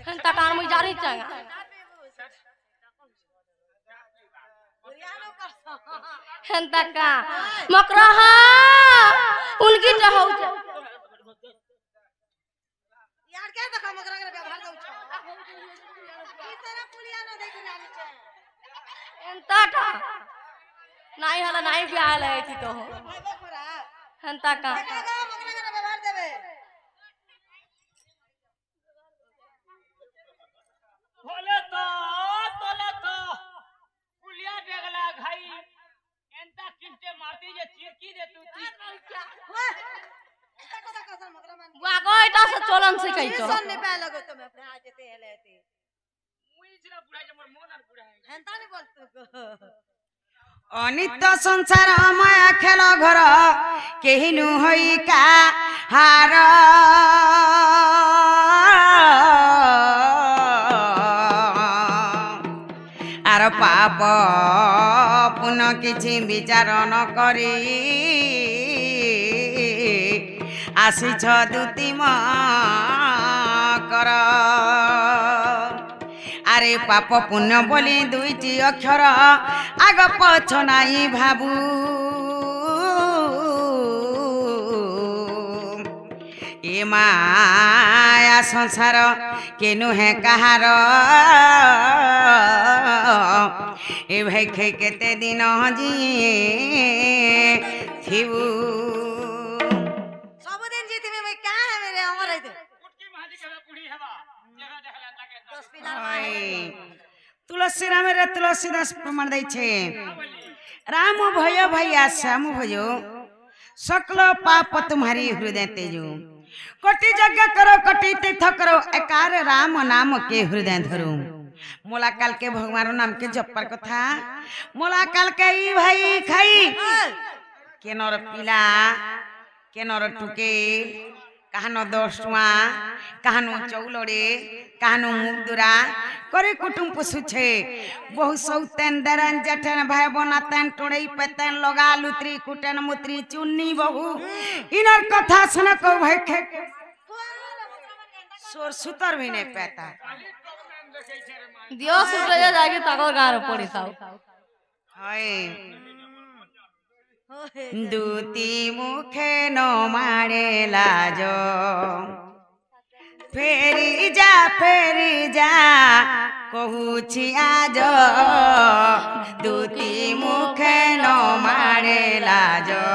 हेंता कान मुई जारी चांगा हेंता का मकरा उनकी तो हो यार क्या देखा मकरा के व्यवहार दउ छ ई तरह पुलिया न देख जानी छ हेंता का नहीं हला नहीं ब्याह ले थी तो हेंता का मकरा के व्यवहार देबे बोले तो पुलिया डेगला घाई एंता किंटे मारती जे चिरकी दे तू ती ऐसा कोदा कसम मकरा मान वागो इटा से चलन से कहि तो सन ने पा लगो तुम अपने आ जेते हेलेते मुई जरा बुढ़ा जमर मोन और बुढ़ा है हेंता ने बोल तू अनित्य संसार माया खेल घर केहिनु होई का हार आर पाप पुनः किछि विचार न करी आसीछ दुतिम कर आरे पाप पुण्य बोली दुईटी अक्षर आग पछ नाई भाबू ए माया संसार केनु है कहार ए भाई खे केते दिन जी थिबू सब दिन जीती में मैं क्या है मेरे अमर है कुटकी महादी के बुढ़ी हवा जगह देखला ताके 10 पिलर तुलसी राम रे तुलसीदास प्रमाण दै छे राम भयो भैया श्याम भयो सकल पाप तुम्हारी हृदय तेजो कोटि यज्ञ करो कोटि तीर्थ करो एकार राम नाम के हृदय धरो मोलाकाल के भगवान नाम के जपर कथा मोलाकाल के ई भाई खाई केनर पिला केनर टुके काहनो 10 टुआ काहनो चौलड़े काहनो मुगदुरा करे कुटुम पुसु छे बहु सौतेन दरन जठन भाई बनातेन टोड़ई पेतेन लगा लुत्री कुटन मुत्री चुन्नी बहु इनर कथा सुन को भाई खे सोर सुतर भी नहीं पेता दियो सुटे जाके ताको गार पड़ी साउ हाय दूती मुखे न मारे लाजो फेरी जा कहूछि आज दूती मुखे न मारे लाजो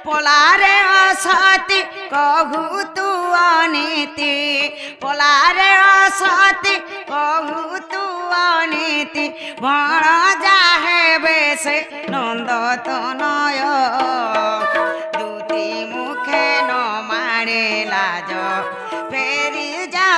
पोलारे असती कहू तू अनीति पोलारे असती कहू तू अनीति भण जाहे बेसे नंद तनय दूती मुखे न मारे लाज फेरी जा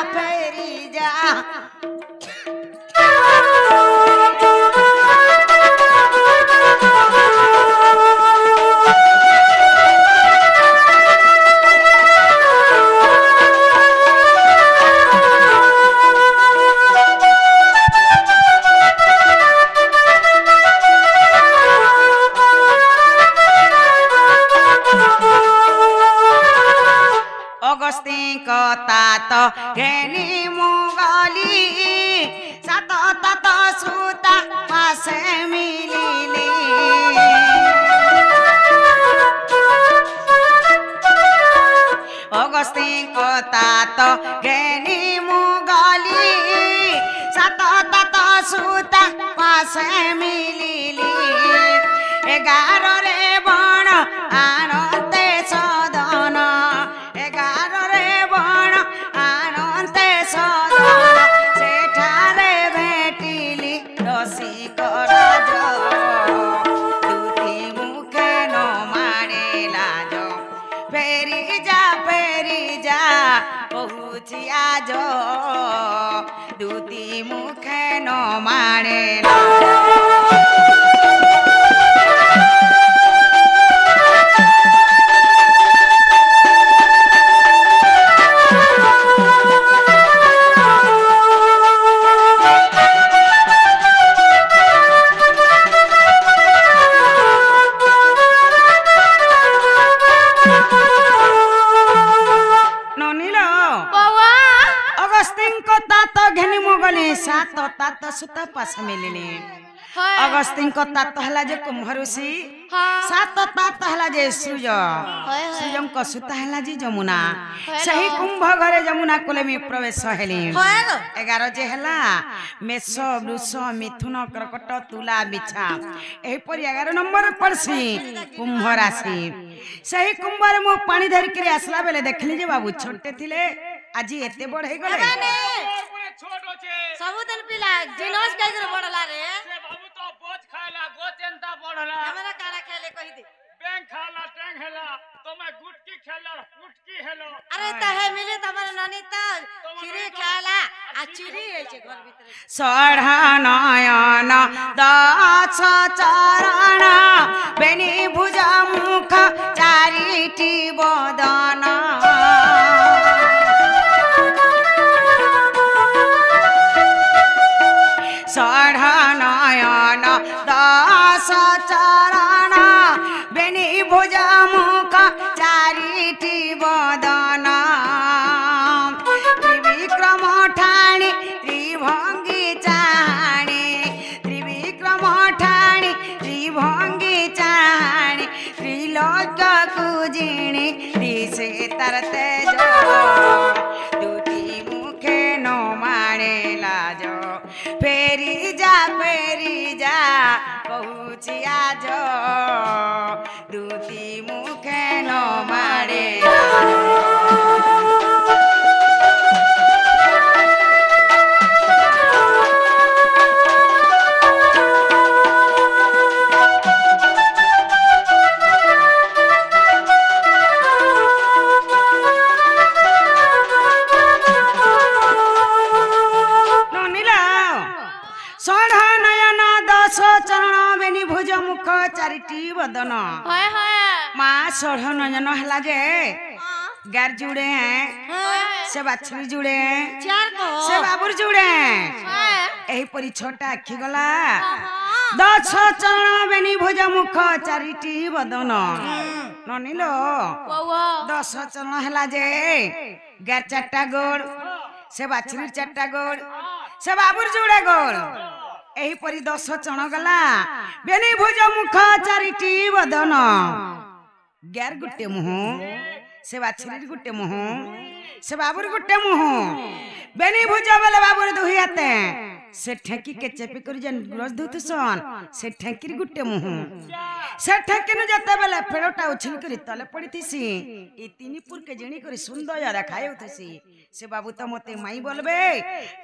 अगस्ती कता तो घेनी मुगली सात तात सुता पासे मिलिली अगस्ती कता तो घेनी मुगली सात तात सुता पासे मिलिली 11 रे बण आनते सदन 11 रे बण आनते सदन सेठारे भेटिली रसिक राज दूती मुखे न मारे लाज फेरी जा कहूछि आज दूती मुखे न मारे लाज अगस्तिन को तात घेनी मुगली सात तात सुता पास मिलिले हाय अगस्तिन को तात हला जे कुम्भरुषि हाँ सात तात हला जे सूर्य हाय सूर्य को सुता हला जे जमुना सही कुंभ घरे जमुना कोले में प्रवेश हेली होए गो 11 जे हला मेष वृष मिथुन कर्कट तुला बिछा एही परि 11 नंबर पड़सी कुंभ राशि सही कुंभ रे मो पानी धर के आसला बेले देखली जे बाबू छोटे थिले आजी एते बड़ हे गले छोट होचे सबुदिन पिला जिनोस कैसे बड़ला रे से बाबू तो बोझ खाला गोचेंता बढ़ला हमरा कारा खेले कहि दे बैंक खाला टैंग हेला तो मैं गुटकी खेला फुटकी हेलो अरे तहे मिले तमर ननी त खीरी खाला आ चिड़ी है छे घर भीतर सढ़ा नयन दास चरण बेनी भुजा मुख चारिटी बदन सढ़ा नयन दास चरण बेनी भुजा मुख चारिटी बदन त्रिविक्रम ठाणी त्रिभंगी चाणी त्रिविक्रम ठाणी त्रिभंगी चाणी त्रिलोक कुजिणी दिशे तरते जो दुती मुखे नो माणे लाजो फेरी जा कहूची आज दुती मुखे नो माणे मुख चारिटी बदन हाय हाय माँ सोढ़ नयन हला जे गार जुड़े हैं से बाछड़ी जुड़े हैं चार को से बाबुर जुड़े हैं हाय एही परी छोटा आखि गला दस चरण बेनी भुज मुख चारिटी बदन ननिलो बउआ दस चरण हला जे गार चारटा गोड़ से बाछड़ी चारटा गोड़ से बाबुर जुड़े गोड़ एही परी 10 चण गला बेनी भुज मुख चारिटी बदन ग्यार गुटे मुह से बाछड़ी गुटे मुह से बाबुर गुटे मुह बेनी भुज बेले बाबुर दुही हाते से ठेकी के चेपी कर जन ग्रस धुतसन से ठेकी गुटे मुह से ठेकी न जते बेले फेड़ोटा उछिल करी तले पड़ीथिसी ई तीनीपुर के जणी करी सुंदर देखाय उथसी से बाबू तो मते माई बोलबे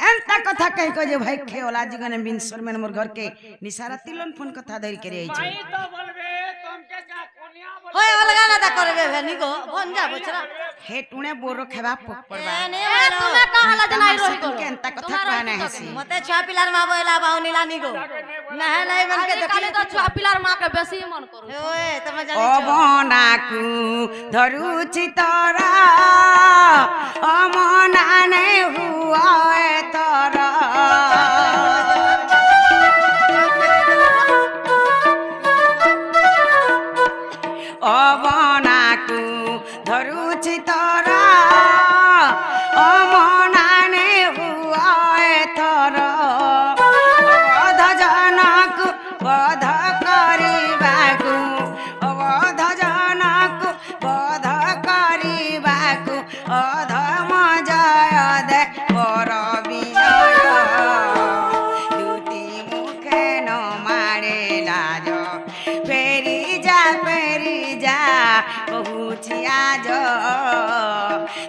एंता कथा कह को जे भाई खेओला जिगने बिनसर में मोर घर के निसारा तिलन फोन कथा धरि के रही छै भाई तो बोलबे तुमके का कोनिया बोल होय अलगा ना ता करबे भेनी को बन जा बचरा हे टुणे बोरो खेबा पड़बा ने ए तुम्हें कहला जनाई रही तुम के एंता कथा कहना है सी मते छा पिलार मा बोला बाउनीला निगो नहे नहीं बन के काले देखली तो छुआ पिलार मां के बेसी मन करू ओए तमे ओ जानी छो बनाकू धरुछि तोरा अमना नहीं हुआ तोरा अबनाकू धरुछि तोरा अमना नहीं हुआ तोरा अवध जनक वध करिबाकू अवध जनक वध करिबाकू अधम जय दे कर विनय दुती मुखे न मारे लाज फेरी जा पहुँची आज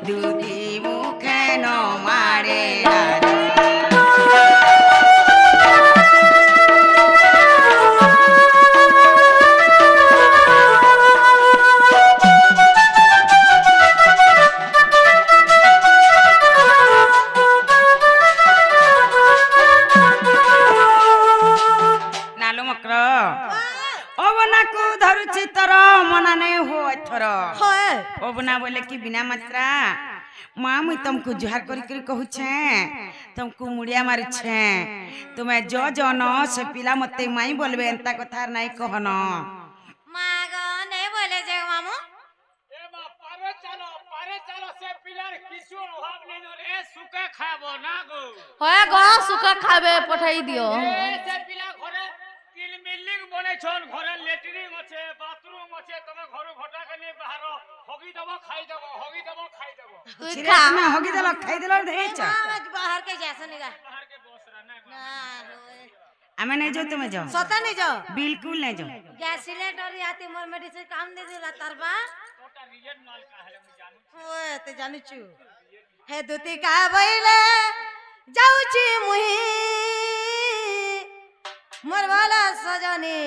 दुती मुखे न मारे लाज नालो मकर ओबना को धरुछि तर मना नहीं हो अथर होए ओबना बोले कि बिना मात्रा माँ मुई तुमको जुहार करी करी कहू छे तुमको मुड़िया मारू छे तुम्हें जो जन से पिला मते माई बोलबे एंता कथा नहीं कहन मागो नहीं बोले जे मामू ए मां पारे चलो से पिलार किछु অভাব নেই রে সুকে খাবো না গো হয়ে গো সুখা খাবে পঠাই দিও এ সে পিলা ঘরে তিন বিল্ডিং বনেছন ঘরে ল্যাট্রিন আছে বাথরুম আছে তুমি ঘর ঘটাকে নিয়ে বাহার হগি দেব খাই দেব হগি দেব খাই দেব তুই সিরে খা না হগি দিল খাই দিল দেইছ आज बाहर के जैसा नहीं रहा बाहर के बसरा नहीं ना रोए আমি নাই যাও তুমি যাও सोता नहीं जाओ बिल्कुल नहीं जाओ गैस सिलेंडर आती मोर मेडिसिन काम दे दिला तरबा छोटा रिजन माल का है मैं जानू ओए ते जानी छु हे दुती का बइले जाउची मुही मोर वाला सजनी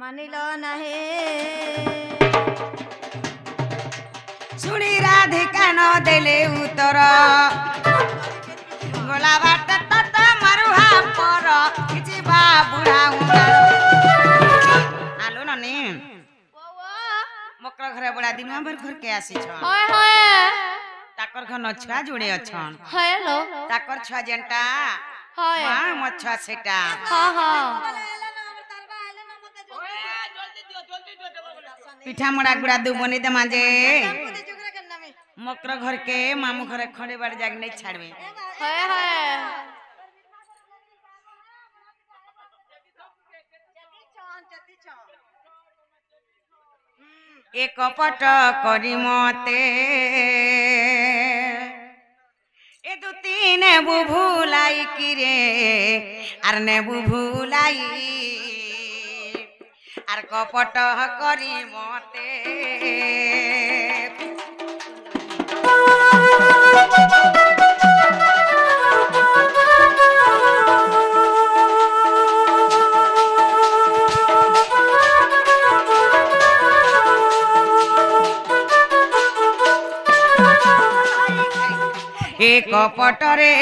मानिलो नाही सुनी राधिका न देले उतर गोला बाट तत मरुहा पर किछि बा बुढ़ा हुआ आलो ननी मकर घरे बड़ा दिन भर घर के आसी छ হয় হয় ताकर घर न छुआ जुड़े अछन হয় লো ताकर छुआ जेंटा হয় मां मछुआ सेटा হ্যাঁ হ্যাঁ जल्दी दियो देबो बोले पिठा मड़ा गुड़ा दू बनी दे माजे मकर घर के मामू घरे खड़े बाड़ जाग नहीं छाड़वे হয় হয় एक पट करी मते ए दू तीन बुभुलाई किरे आर ने बुभुलाई आर कपट करी मते एक पटरे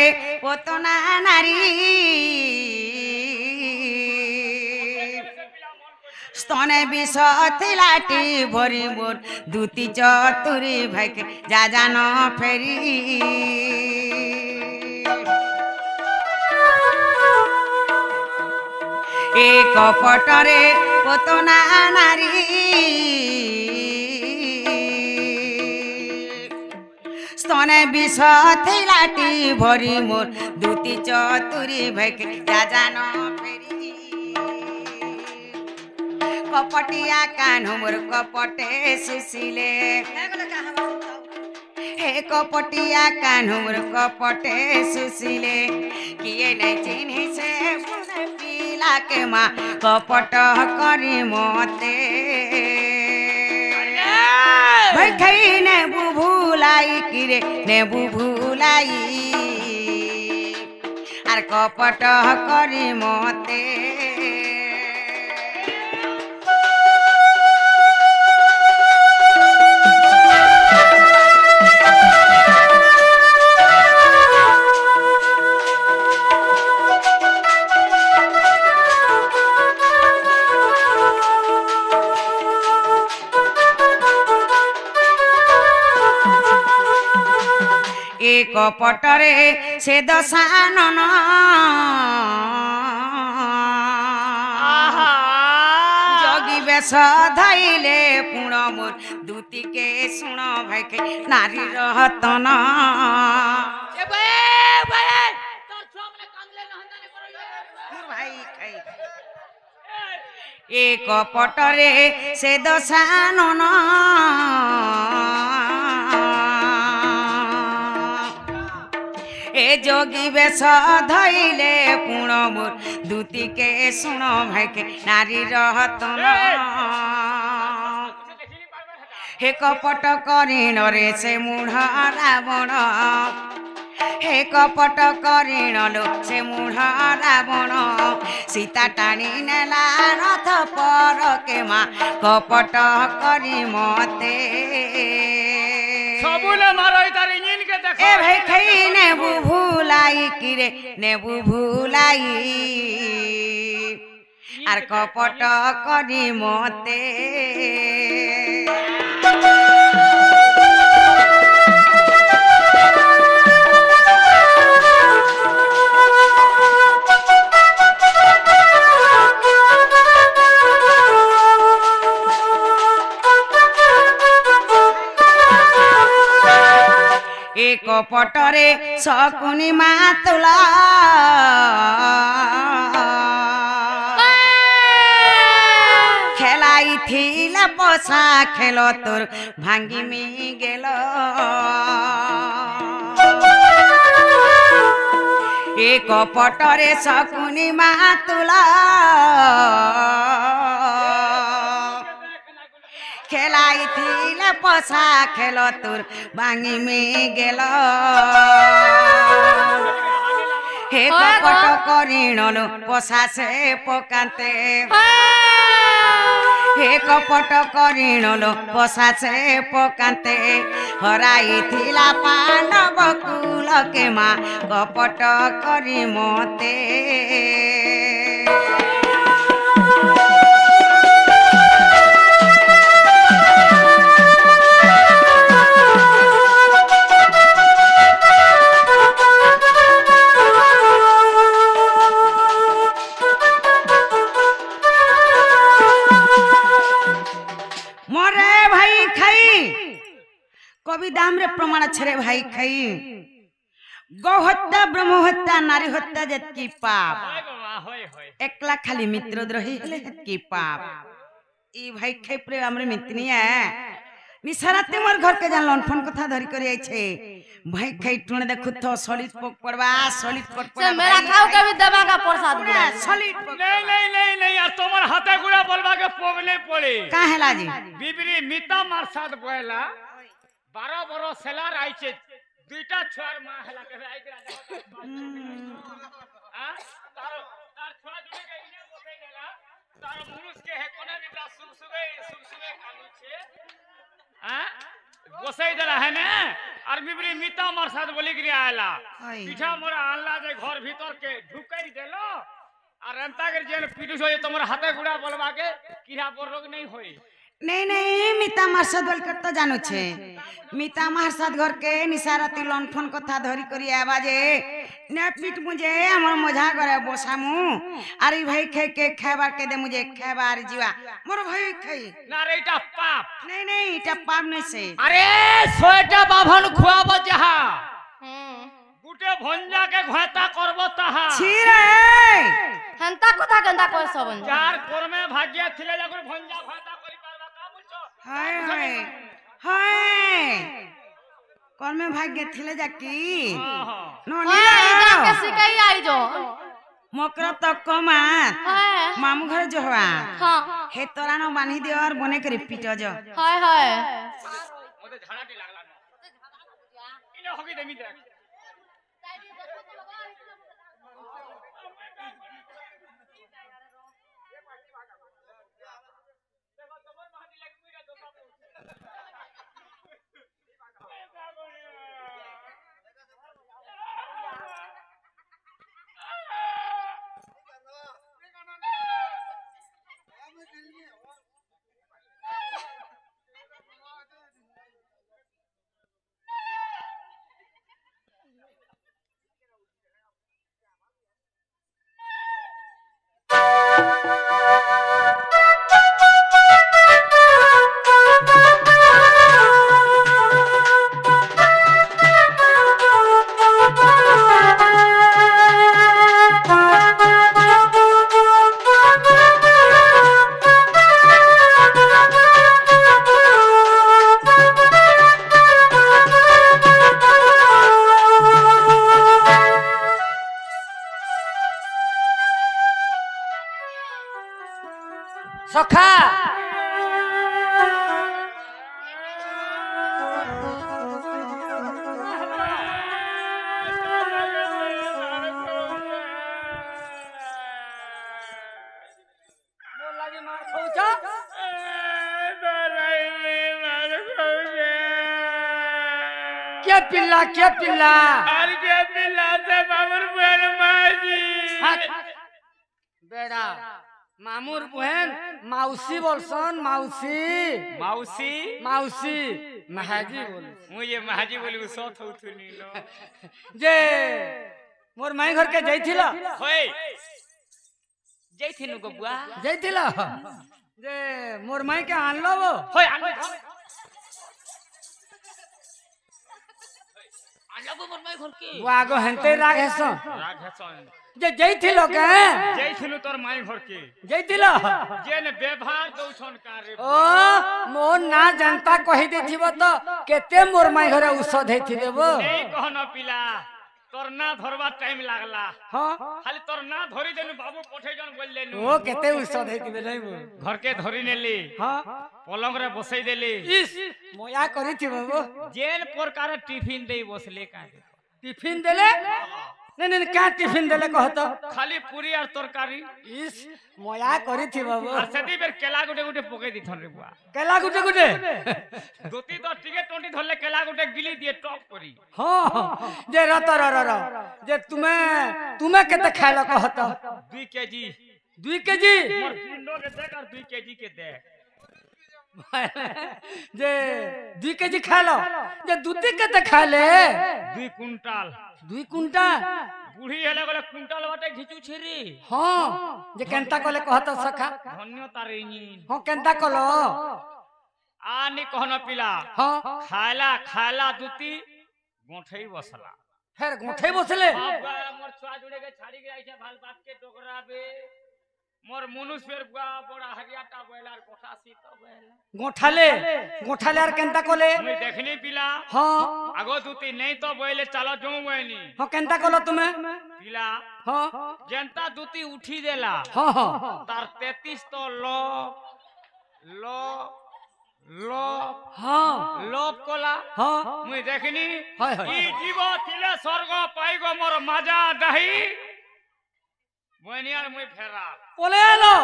पोतना नारी स्तने विष थिलाटी भरी मोर दूती चतुरी भाई जा जान फेरी एक पटरे पोतना नारी स्तने विष थिलाटी भरी मोर दूती चतुरी भैक जा जान फेरी कपटिया कान्हु मोर कपटे सुसिले हे कपटिया कान्हु मोर कपटे सुसिले किए नहीं चिन्हि से पिला के माँ कपट करी मते भाई खई ने बुभुलाई किरे ने बुभुलाई आर कपट करी मते एक पटरे से दशानन जोगी बेश धैले पुण मोर दूती के सुण भाई के नारी रहतन ए बे तोर छुआ मने कांदले न हंदाने करो भाई खाई एक पटरे से दशानन ए जोगी बेश धैले पुण मोर दूती के सुण भाई के नारी रहतन हे कपट करिण रे से मूढ़ रावण हे कपट करिण लो से मूढ़ रावण सीता टाणी नेला रथ पर के माँ कपट करी मते सबुले मारई तार इंजन के देखो ए भाई खई ने बुभुलाई किरे ने बुभुलाई आर कपट करी मते एक কপটরে শকুনি মা তোলা খেলাইথিলা পশা খেল তোর ভাঙ্গিমি গেল এ কপটরে শকুনি মা তোলা খেলাইথিলা পশা খেল তোর ভাঙ্গিমি গেল হে কপট করিণল পশা সে পকান্তে হে কপট করিণল পশা সে পকান্তে হরাইথিলা পাণ্ডব কুলকে মা কপট করি মতে মরে ভাই খাই কবি দামরে প্রমাণ ছেড়ে ভাই খাই গৌ হত্যা ব্রহ্ম হত্যা নারী হত্যা যেতকি পাপ একলা খালি মিত্রদ্রোহী হলে হেতকি পাপ ই ভাই খাই প্রে আমরে মিতনিয়া নিসারাতে মোর ঘরকে জান লনফন কথা ধরি করে আইছে ভাই খাই টুনে দেখু তো সলিড পক পড়বা সলিড পক से পড়বা मेरा खाओ के भी दबा का प्रसाद पूरा सॉलिड नहीं नहीं नहीं नहीं यार तुम्हार हाथे गुड़ा बोलबा के पोगले पड़े का हेला जी बिबरी मिता मार साथ बोला 12 बरो सेलार आइছে দুইটা ছয়ার মা হেলা के आई करा हां तार छोरा जुड़े के इने बसाई देला तार मुनुष के है कोने बिबरा सुबह कालू छे हां बसाई देला है ने আর বিবরি মিতা মার সাথ বলি গরি আয়লা পিঠা মোরা আনলা যে ঘর ভিতর কে ঢুকাই দেলো আর এন্তাগের যে পিটুস হয়ে তোমার হাতে গুড়া বলবাকে কিরা পর রোগ नहीं होई नहीं नहीं मिता मार साथ बोल कर तो जानू छे मिता मार साथ घर के निसाराती लनफन कथा धरी करी आवाजे ने पीट मुझे हमर मजा करे बसामु अरे भाई खे के खाबार के दे मुझे खाबार जीवा मोर भाई खाई ना रे এটা পাপ नहीं नहीं এটা पाप नहीं से আরে 100টা বাভন খুয়াব যাহা हम्म গুটে ভঞ্জা কে ঘয়তা করব তাহা छी रे हंता कथा गंदा कोई सबन যার কর্মে ভাগ্য থিলে যখন ভঞ্জা ঘয়তা করি পারবা কা বুঝছো हाय हाय हाय कौन में भाग्य थिले जाकी नो हां इधर के नीला सिकाई आई जो मकर तो कमात हाय मामू घर जो हवा हां हे तोरा न बांधी दे और बने करी पीटो जो हाय हाय মতে ঝাড়াটি লাগলা না ইনে হগি দেমি দেখ सखा क्या पिल्ला আর যে বিলাতে বাবুর বল মাজি बेड़ा मामूर बहन माउसी बोलसन माउसी মাউসি माउसी महाजी बोल मुझे महाजी बोली सत होथुनी लो जे मोर माई घर के जाइथिला होय जैथिनु गबुआ जाइथिला जे मोर माई के आनलो वो होय लगो मोर माई घर के वो आगो हेंते राग हेस राग हेसन जे जइथिलो के जैथिलु तोर माई घर के जइथिलो जेन व्यवहार दउछन कार्य ओ मोर ना जनता कहि देथिबो तो केते मोर माई घरे औषध हेथि देबो नहीं कहन पिला तोर ना धरवा टाइम लागला हां खाली तोर ना धरि देनु बाबू पठे जन बोल देनु ओ केते औषध हेथि बेलै मो घर के धरि नेली हां पलंग रे बसई देली इस मोया करिथिबो वो जेन प्रकार टिफिन देई बसले का टिफिन देले नहीं नहीं क्या टिफिन देले कहत खाली पूरी और तरकारी इस मोया करिथिबो वो और सेदी बेर केला गुटे गुटे पके दिथन रे बुआ केला गुटे गुटे दोती तो टिके टोंटी धरले केला गुटे गिली दिए टॉप करी हां जे रत र जे तुम्हें केते खाइलो कहत 2 केजी 2 केजी मोर पिंडो के देख और 2 केजी के देख जे 2 केजी खाइलो जे दूती केते खाइले 2 कुंटाल 2 कुंटाल बुढ़ी हेले गले कुंटाल बाटे घिचू छेरी हां जे केनता कले कहत सखा धन्य तारे इंजिन हां केनता कलो आनी कहन पिला हां खाला दूती गोठई बसला फिर गोठे बसले बाबा मोर छुआ जुड़े के छाड़ी के आइछे भाल बात के टोकरा बे मोर मनुष फेर बुआ बड़ा हरियाटा बैलार कोठासी तो बैल गोठाले आर केनता कले मैं देखनी पिला हां आगो दूती नहीं तो बैले चलो जो बैनी हां केनता कलो तुम्हें पिला हां जनता दूती उठी देला हां हां तार 33 तो लो हां लोप कोला हां मुई देखनी हाय हाय ई जीव थिले स्वर्ग पाइगो मोर माजा दही बनियार मुई फेरा पोले आलो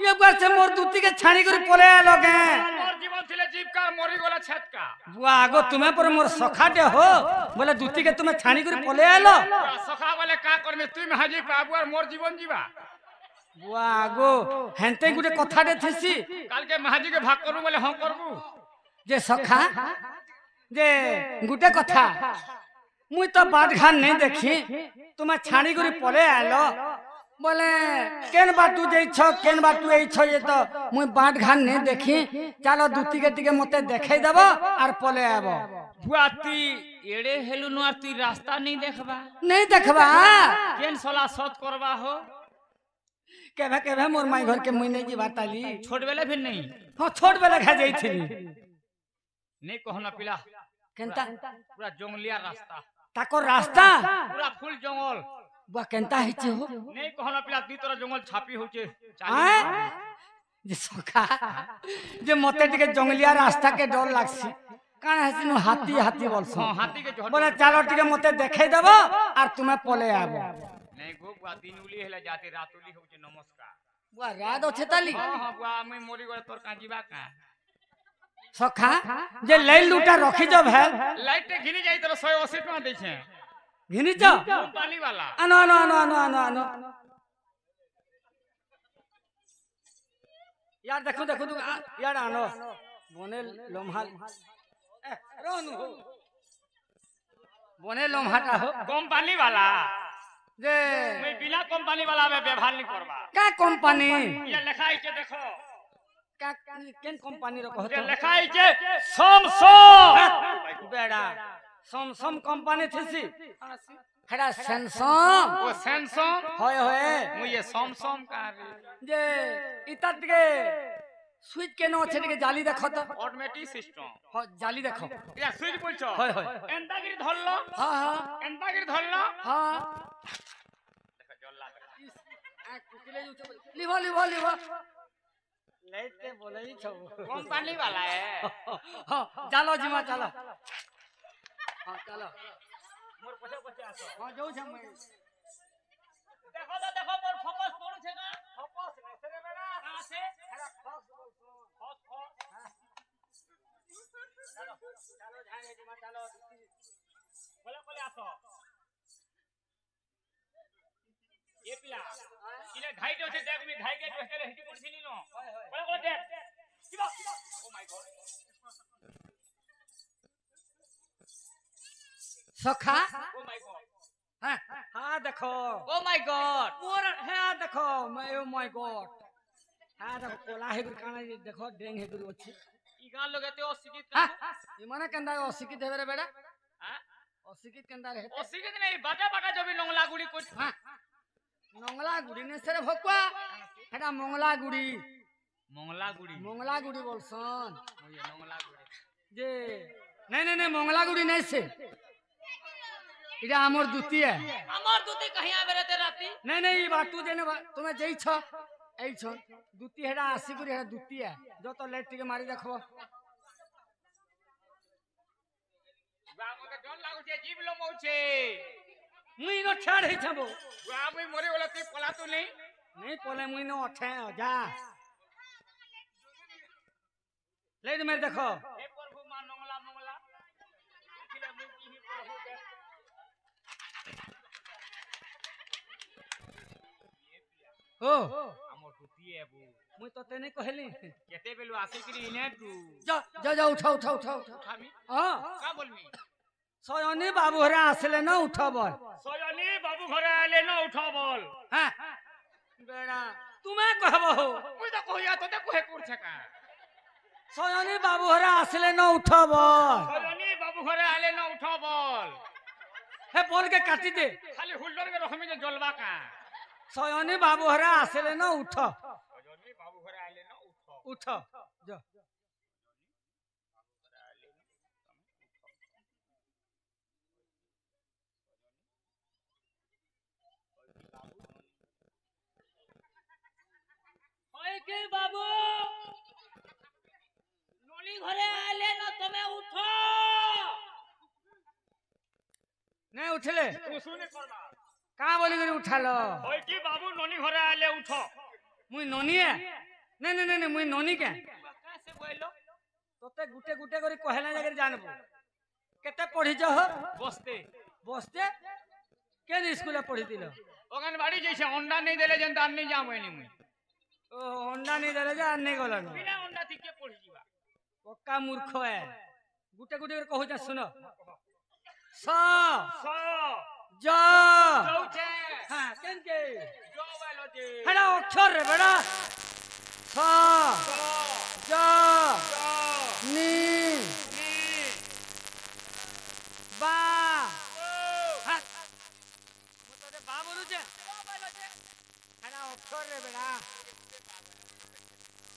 ये बार से मोर दूती के छानी करी पोले आलो के मोर जीवन थिले जीवकार मरी गोला छटका बुआ आगो तुम्हें पर मोर सखा दे हो बोले दूती के तुम्हें छानी करी पोले आलो सखा बोले का करमे तुई में हाजी बाबू और मोर जीवन जीवा बुआ आगो हेंते गुटे कथा दे थिसी काल के महाजी के भाग करू बोले हम करबू जे सखा जे गुटे कथा मुई तो बात घान नहीं देखी तुम्हें छानी करी पोले आलो बोले केन बाटू जेछ केन बाटू एछ ये तो मुई बाट घान नहीं देखी चलो दूती के टिके मते देखाई देबो और पले आबो बुआती एड़े हेलु न तू रास्ता नहीं देखबा नहीं देखबा केन सोला सत करबा हो केभे केभे मोर माई घर के मुई नहीं जीवा ताली छोड़ बेले फिर नहीं हां छोड़ बेले खा जाई थी नहीं कहना पिला केनता पूरा जंगलिया रास्ता ताको रास्ता पूरा फुल जंगल बा केनता हिचे हो नहीं कहना पिला दी तरह जंगल छापी होचे जे सखा जे मते टिके जंगलिया रास्ता के डर लागसी कान हसिनु हाथी बोलसो हां हाथी के जोड़ बोले चलो टिके मते देखाई देबो और तुम्हें पले आबो नहीं गो बुआ दिन उली हेला जाते रात उली होचे नमस्कार बुआ रात ओछे ताली हां बुआ मैं मोरी गले तोर का जीवा का सखा जे ले लूटा रखी जब है लाइट घिनी जाई तर 180 टका दै छे घिनी जा पानी वाला आनो यार देखो तू यार आनो बने लोमहाल रोनु हो बने लोमहाटा हो कंपनी वाला जे मैं बिना कंपनी वाला में व्यवहार नहीं करबा का कंपनी ये लिखाई के देखो का केन कंपनी रो कहत ये लिखाई के सैमसंग बेड़ा सैमसंग कंपनी थीसी खड़ा सैमसंग वो सैमसंग होए मुझे सैमसंग का रे जे इता के स्विच के नो छे के जाली देखो तो ऑटोमेटिक सिस्टम हो जाली देखो या स्विच बोलछो होय एंता गिर धरलो हां एंता गिर धरलो हां देखो जल्ला आ कुकिले जो लिभो लेते बोलई छौ कंपनी वाला है हां चलो जीमा चलो हां चलो मोर पछे आसो हां जाऊ छ मैं देखो मोर फोकस कोन छे ना फोकस नहीं से बेड़ा कहां से चलो झागे जीमा चलो बोले आसो ये पिला इने घाई होते देख मी घाई के होते हिटी पड़छिनी नो बोले देख किबा ओ माय गॉड सखा ओ माय गॉड हां देखो ओ माय गॉड मोर हां देखो मैं ओ माय गॉड हां देखो कोला हे काना देखो डेंग हे गुरु अछि ई गान लोग एते अशिक्षित हां ई माने कंदा अशिक्षित हेबे रे बेटा हां অশিক্ষিত কেন্দা রে অশিক্ষিত নেই বাটা বাটা জবি নংলা গুড়ি কই হ্যাঁ মঙ্গলা গুড়ি নে সেরে ভকুয়া এটা মঙ্গলা গুড়ি বলছন ওই নংলা গুড়ি যে নাই নাই নাই মঙ্গলা গুড়ি নাই সে এটা আমার দুতিয়া আমার দুতে কহিয়া বেরেতে রাতি নাই নাই বাটু দেনে তুমি যেইছ এইছ দুতি হেডা আসি করি হেডা দুতিয়া যত লেট টিকে মারি দেখো গা মতে ডর লাগুছে জীব লমৌছে মুই ন ছাড় হই যাবো গা মুই মরে গলা তুই পলা তো নেই नहीं पोले मुई न उठे जा ले मेरे देखो हे प्रभु मा नंगला मंगला देखिले मुई की ही प्रभु दे ओ हमर टुटिए बु मुई तो तेने कहली केते बेलु आसे कि इने तू जा जा जा उठा उठा उठा उठा खामी हां का बोलमी सयनी बाबू हरे आसले न उठा बोल सयनी बाबू घरे आले न उठा बोल हां बेड़ा तुम्हें कहबो मुई तो कहिया तो दे कहे कुर छका सयनी बाबू हरे आसले न उठा बोल सयनी बाबू घरे आले न उठा बोल हे बोल के काटी दे खाली हुल्लर के रखमी जे जलवा का सयनी बाबू हरे आसले न उठा सयनी बाबू घरे आले न उठा उठा जा के बाबू नोनी घरे आले न तमे उठो नहीं उठले तू सुने करबा का बोली करी उठालो ओय की बाबू नोनी घरे आले उठो मुई नोनी है नहीं नहीं नहीं मुई नोनी के का से बोइलो तोते गुटे गुटे करी कहला जगर जानबो केते पढ़ी जो हो बसते बसते केन स्कूल पढ़ी दिलो अंगनवाड़ी जैसे अंडा नहीं देले जन दान नहीं जाम एनी मुई ओ अंडा नहीं देले जा नहीं गलन बिना अंडा थी के पढ़ी जीवा पक्का मूर्ख है गुटे गुटे कर कहू जा सुनो स स ज जौचे हां केन के जो वालो जे हेडा अक्षर रे बेटा स ज नी बा हां मुतरे बा बोलू जे हेडा अक्षर रे बेटा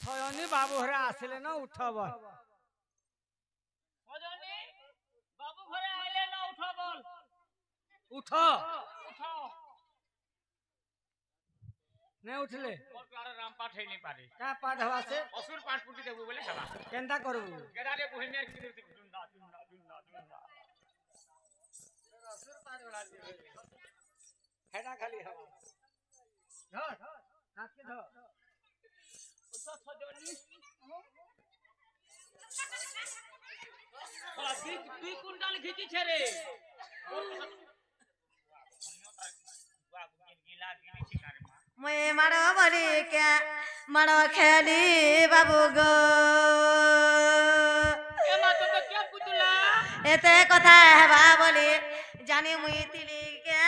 सयनी बाबू हरे आसले न उठब सजनी बाबू घरे आले न उठो बोल उठ उठो नहीं उठले मोर प्यारा राम पाठ है नहीं पारे का पाठ हवा से असुर पाठ पुटी देबो बोले हवा केंदा करबू गेदारे बुहनिया की देती दुंदा दुंदा दुंदा दुंदा असुर पाठ बना दे हेडा खाली हवा धर हाथ के धर उठो सजनी साला दुई कुंटल खींची छे रे मैं मरो बड़ी क्या मरो खेली बाबू गो ए मा तो क्या पुतला एते कथा है बा बोली जानी मुई तिली के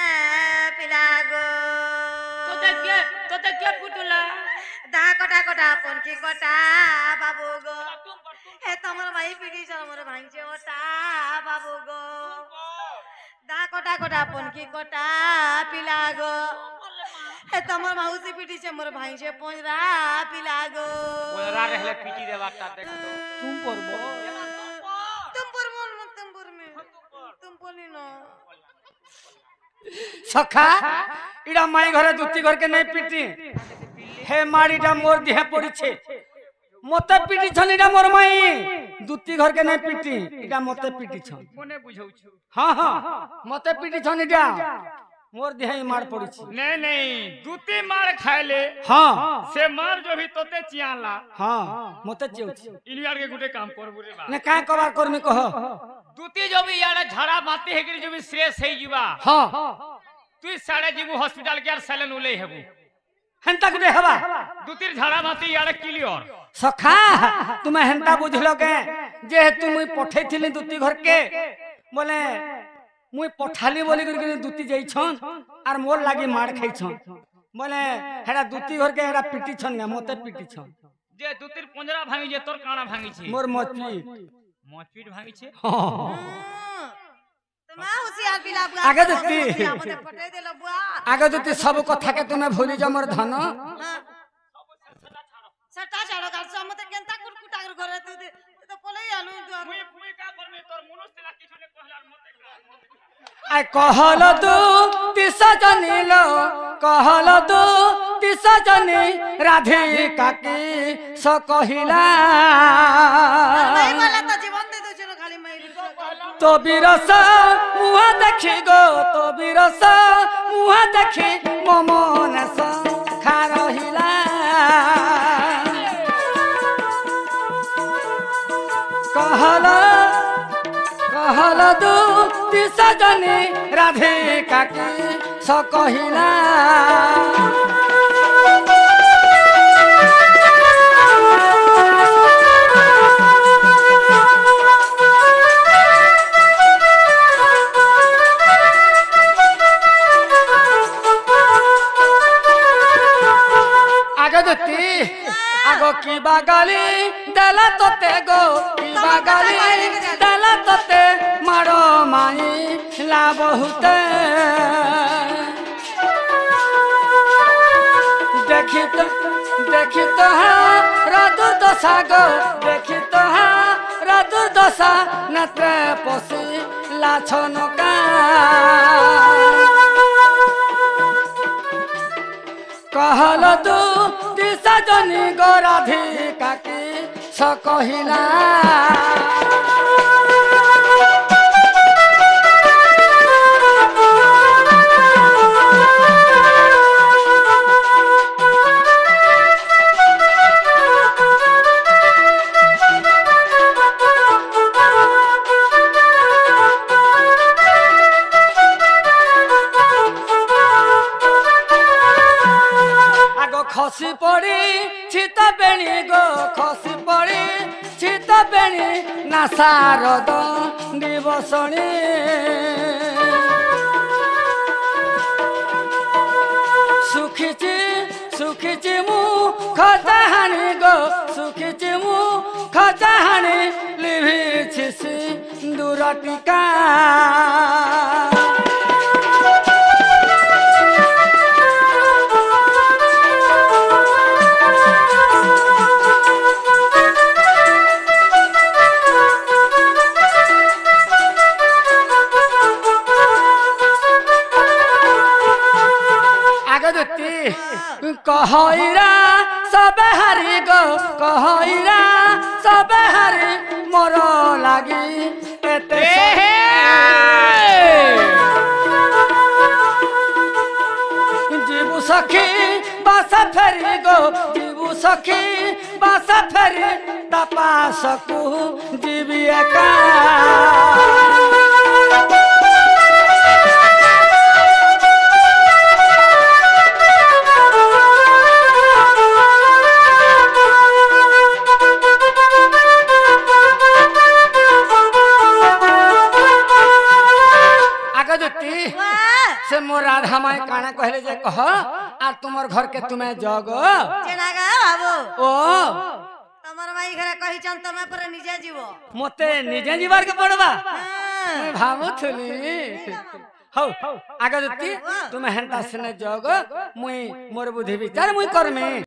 पिला गो तो क्या पुतला दा कटा कटा पन की कटा बाबू गो तुम पर हे तमर भाई पीड़ी चल मोर भांचे ओटा बाबू गो दा कटा कटा पन की कटा पिला गो हे तमर माउसी पीड़ी से मोर भांचे पोंजरा पिला गो ओरा रहले पीटी देवाता देख तो तुम परबो तुम पर मोर तुम पर में तुम बोली न सखा इडा माई घरे दुती घर के नहीं पीटी हे मारीटा मोर देह पड़ीछे मते पीटी छन इडा मोर माई दुती घर के नहीं पीटी इडा मते पीटी छन कोने बुझौ छु हां हां मते पीटी छन इडा मोर देह ही मार पड़ीछे नहीं नहीं दूती मार खाले हां से मार जो भी तोते चियाला हां मते चेउछ इलियार के गुटे काम करबो रे बा ने का कबार करमी कह दूती जो भी यार झड़ा माते है कि जो भी श्रेष्ठ है जीवा हां तू साड़े जीवू हॉस्पिटल के यार सैलन उले हेबू हंता गुडे हवा दूतीर झड़ा माते यार क्लियर सखा तुम्हें हंता बुझलो के जे तुम पठै थिली दुती घर के बोले मुई पठाली बोली करके दुती जाई छन आर मोर लागी मार खाई छन बोले हेडा दुती घर के हेडा पीटी छन ने मते पीटी छन जे दूतीर पंजरा भांगी जे तोर काना भांगी छे मोर मचपी मचपीट भांगी छे तो तुम्हें होशियार पिला बुआ आगे देखती। मते पटे देलो बुआ आगे যদি सब কথা के तुम्हें भूली जा मोर धन सट्टा छाड़ो गाल से मते केनता कुटकुटा कर घरे तू तो पले आनु दुआर मुई का करबे तोर मनुष्य तेला किछु ने कहलार मते आ कहल तू तिस जनिलो कहल तू तिस जनी राधिका की स कहिला नहीं वाला तो जीवन दे दो चलो खाली मैरी तो बिरस मुहा देखी गो तो बिरस मुहा देखी ममन खा रहिला कहल कहल दू तिस जनी राधिका की स कहिला आगे देती आगो की बागाली दला तोते गो की बागाली दला तोते मारो माई ला बहुते देखी तो रादुर दशा गो देखी तो रादुर दशा नत्रे पसी लाछनका कहल तू दिशा जनी गो राधिका की स कहिला खसी पड़ी छित बेणी गो खसी पड़ी छित बेणी नासारद दिवसणी सुखिची सुखिची मु खजाहानी गो सुखिची मु खजाहानी लिभिछि सिंदूर टीका कहईरा सब हारी गो कहईरा सब हारी मोर लागी एते जीवु सखी बासा फेरी गो जीवु सखी बासा फेरी तपासकु जीवी एका से मोर राधा माई काना कहले जे कह आ तुमर घर के तुम्हें जग चेनागा बाबू ओ तमर माई घरे कहि चन तमे पर निजे जीवो मते निजे जीवार के पड़बा भाबुथली हौ आगे जति तुम हेंता सने जग मुई मोर बुद्धि विचार मुई करमे।